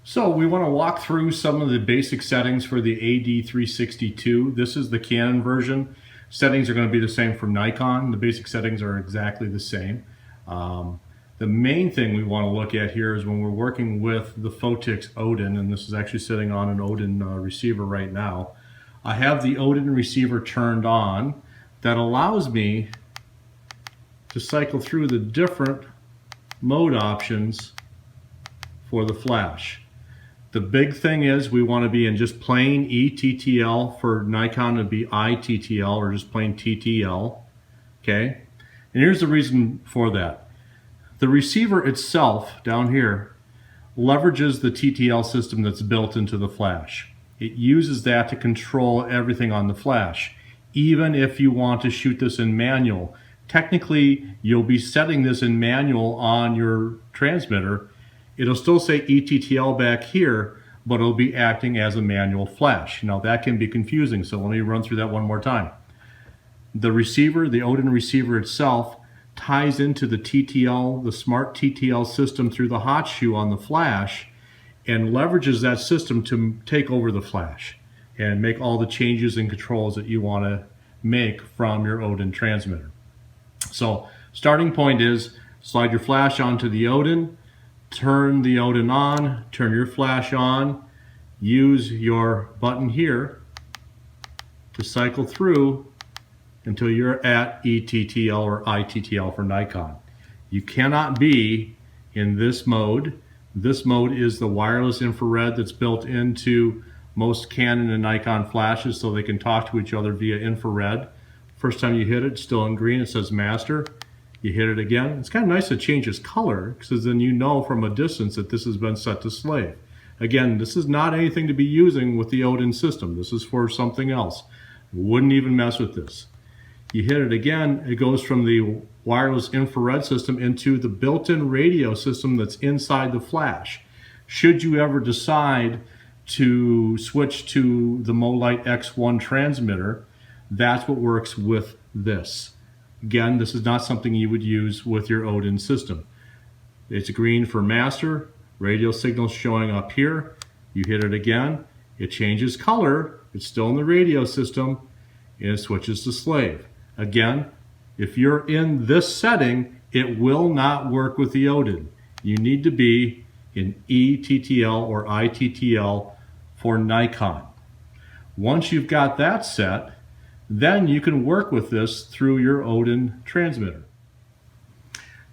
So we want to walk through some of the basic settings for the AD360II. This is the Canon version. Settings are going to be the same for Nikon. The basic settings are exactly the same. The main thing we want to look at here is when we're working with the Phottix Odin, and this is actually sitting on an Odin receiver right now. I have the Odin receiver turned on. That allows me to cycle through the different mode options for the flash. The big thing is we want to be in just plain ETTL. For Nikon it'd be ITTL or just plain TTL. Okay, and here's the reason for that. The receiver itself down here leverages the TTL system that's built into the flash. It uses that to control everything on the flash. Even if you want to shoot this in manual, technically you'll be setting this in manual on your transmitter. It'll still say ETTL back here, but it'll be acting as a manual flash. Now that can be confusing, so let me run through that one more time. The receiver, the Odin receiver itself, ties into the TTL, the smart TTL system through the hot shoe on the flash, and leverages that system to take over the flash and make all the changes and controls that you want to make from your Odin transmitter. So starting point is slide your flash onto the Odin, turn the Odin on, turn your flash on, use your button here to cycle through until you're at ETTL or ITTL for Nikon. You cannot be in this mode. This mode is the wireless infrared that's built into most Canon and Nikon flashes so they can talk to each other via infrared. First time you hit it, it's still in green, it says master. You hit it again. It's kind of nice to change its color because then you know from a distance that this has been set to slave. Again, this is not anything to be using with the Odin system. This is for something else. Wouldn't even mess with this. You hit it again, it goes from the wireless infrared system into the built-in radio system that's inside the flash. Should you ever decide to switch to the MoLight X1 transmitter, that's what works with this. Again, this is not something you would use with your Odin system. It's green for master, radio signal showing up here. You hit it again, it changes color, it's still in the radio system, and it switches to slave. Again, if you're in this setting, it will not work with the Odin. You need to be in ETTL or ITTL for Nikon. Once you've got that set, then you can work with this through your Odin transmitter.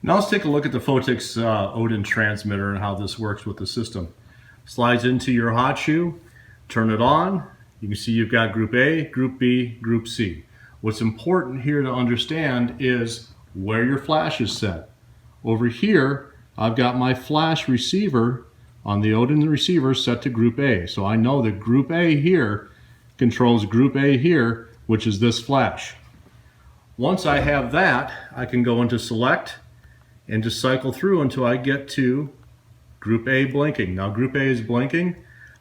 Now let's take a look at the Phottix Odin transmitter and how this works with the system. Slides into your hot shoe, turn it on. You can see you've got Group A, Group B, Group C. What's important here to understand is where your flash is set. Over here, I've got my flash receiver on the Odin receiver set to Group A. So I know that Group A here controls Group A here, which is this flash. Once I have that, I can go into select and just cycle through until I get to Group A blinking. Now Group A is blinking.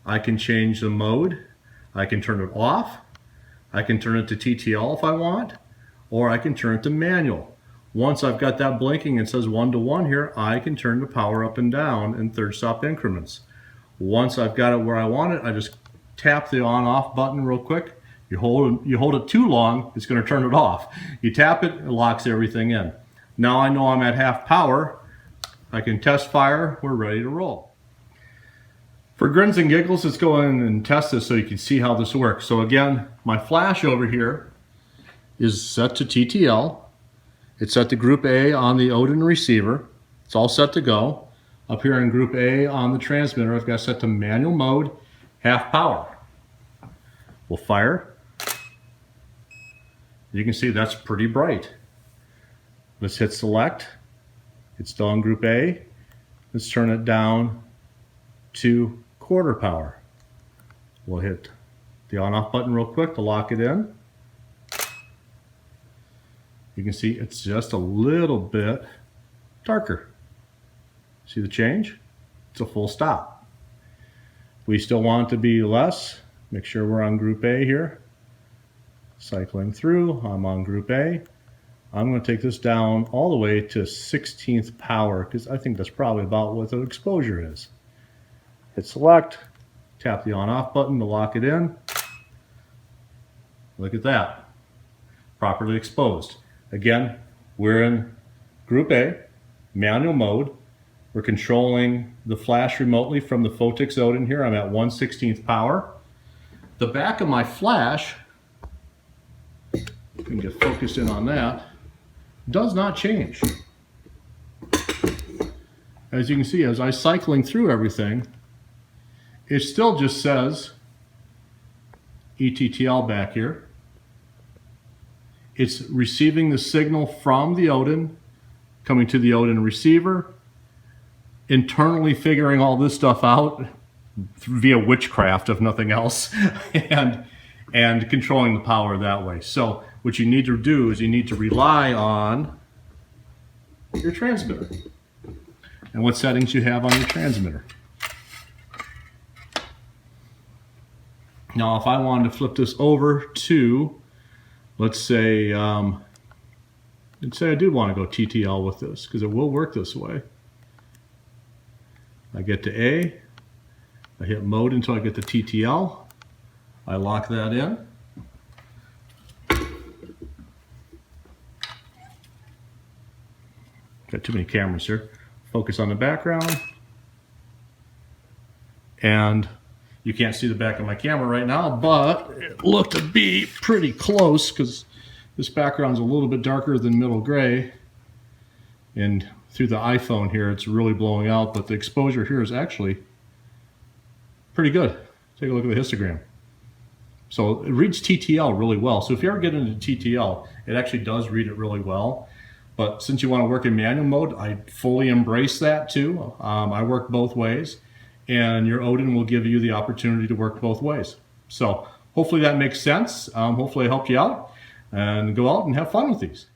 I can change the mode. I can turn it off. I can turn it to TTL if I want, or I can turn it to manual. Once I've got that blinking, it says 1 to 1 here, I can turn the power up and down in third stop increments. Once I've got it where I want it, I just tap the on off button real quick. You hold it too long, it's going to turn it off. You tap it, it locks everything in. Now I know I'm at half power. I can test fire, we're ready to roll. For grins and giggles, let's go in and test this so you can see how this works. So again, my flash over here is set to TTL. It's set to Group A on the Odin receiver. It's all set to go. Up here in Group A on the transmitter, I've got set to manual mode, half power. We'll fire. You can see that's pretty bright. Let's hit select. It's still on Group A. Let's turn it down to quarter power. We'll hit the on off button real quick to lock it in. You can see it's just a little bit darker. See the change? It's a full stop. We still want it to be less. Make sure we're on Group A here. Cycling through, I'm on Group A. I'm going to take this down all the way to 16th power because I think that's probably about what the exposure is. hit select, tap the on-off button to lock it in. Look at that, properly exposed. Again, we're in Group A, manual mode. We're controlling the flash remotely from the Phottix Odin here. I'm at 1/16 power. The back of my flash, you can get focused in on that, does not change. As you can see, as I'm cycling through everything, it still just says ETTL back here. It's receiving the signal from the Odin, coming to the Odin receiver, internally figuring all this stuff out via witchcraft, if nothing else, and controlling the power that way. So what you need to do is you need to rely on your transmitter and what settings you have on your transmitter. Now, if I wanted to flip this over to, let's say I did want to go TTL with this, because it will work this way. I get to A, I hit mode until I get to TTL, I lock that in. Got too many cameras here. Focus on the background. And you can't see the back of my camera right now, but it looked to be pretty close because this background's a little bit darker than middle gray. And through the iPhone here, it's really blowing out, but the exposure here is actually pretty good. Take a look at the histogram. So it reads TTL really well. So if you ever get into TTL, it actually does read it really well. But since you want to work in manual mode, I fully embrace that too. I work both ways, and your Odin will give you the opportunity to work both ways. So hopefully that makes sense. Hopefully I helped you out, and go out and have fun with these.